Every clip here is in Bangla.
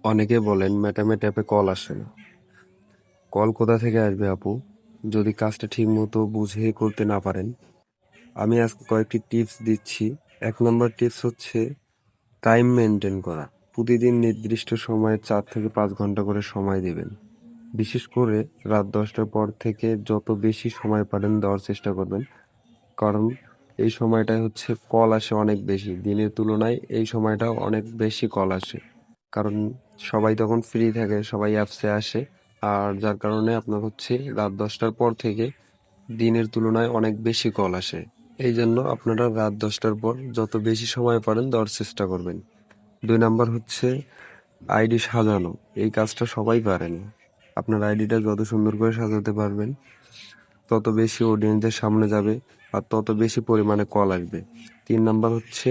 অনেকে বলেন ম্যাডামের ট্যাপে কল আসে না। কল কোথা থেকে আসবে আপু, যদি কাজটা ঠিক মতো বুঝে করতে না পারেন? আমি আজকে কয়েকটি টিপস দিচ্ছি। 1 নম্বর টিপস হচ্ছে টাইম মেনটেন করা। প্রতিদিন নির্দিষ্ট সময়ে 4 থেকে 5 ঘন্টা করে সময় দিবেন। বিশেষ করে রাত 10টার পর থেকে যত বেশি সময় পারেন দেওয়ার চেষ্টা করবেন, কারণ এই সময়টায় হচ্ছে কল আসে অনেক বেশি। দিনের তুলনায় এই সময়টা অনেক বেশি কল আসে, কারণ সবাই তখন ফ্রি থাকে, সবাই অ্যাপসে আসে। আর যার কারণে আপনার হচ্ছে রাত 10টার পর থেকে দিনের তুলনায় অনেক বেশি কল আসে। এই জন্য আপনারা রাত 10টার পর যত বেশি সময় পারেন দেওয়ার চেষ্টা করবেন। 2 নাম্বার হচ্ছে আইডি সাজানো। এই কাজটা সবাই পারে না। আপনার আইডিটা যত সুন্দর করে সাজাতে পারবেন, তত বেশি অডিয়েন্সদের সামনে যাবে আর তত বেশি পরিমাণে কল আসবে। 3 নাম্বার হচ্ছে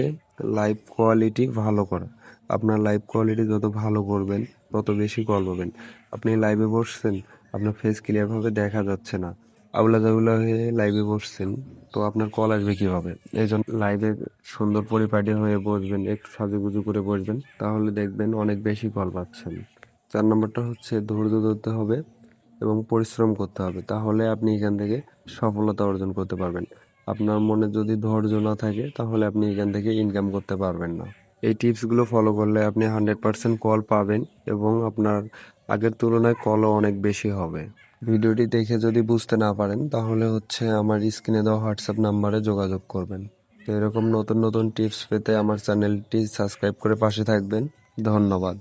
লাইভ কোয়ালিটি ভালো করা। আপনার লাইভ কোয়ালিটি যত ভালো করবেন, তত বেশি কল পাবেন। আপনি লাইভে বসছেন, আপনার ফেস ক্লিয়ারভাবে দেখা যাচ্ছে না, আউলা জাউলা হয়ে লাইভে বসছেন, তো আপনার কল আসবে কিভাবে? এই জন্য লাইভে সুন্দর পরিপাটি হয়ে বসবেন, একটু সাজুগুজু করে বসবেন, তাহলে দেখবেন অনেক বেশি কল পাচ্ছেন। 4 নম্বরটা হচ্ছে ধৈর্য ধরতে হবে এবং পরিশ্রম করতে হবে, তাহলে আপনি এখান থেকে সফলতা অর্জন করতে পারবেন। আপনার মনে যদি ধৈর্য না থাকে, তাহলে আপনি এখান থেকে ইনকাম করতে পারবেন না। এই টিপসগুলো ফলো করলে আপনি 100% কল পাবেন এবং আপনার আগের তুলনায় কলও অনেক বেশি হবে। ভিডিওটি দেখে যদি বুঝতে না পারেন, তাহলে হচ্ছে আমার স্ক্রিনে দেওয়া হোয়াটসঅ্যাপ নাম্বারে যোগাযোগ করবেন। তো এরকম নতুন নতুন টিপস পেতে আমার চ্যানেলটি সাবস্ক্রাইব করে পাশে থাকবেন। ধন্যবাদ।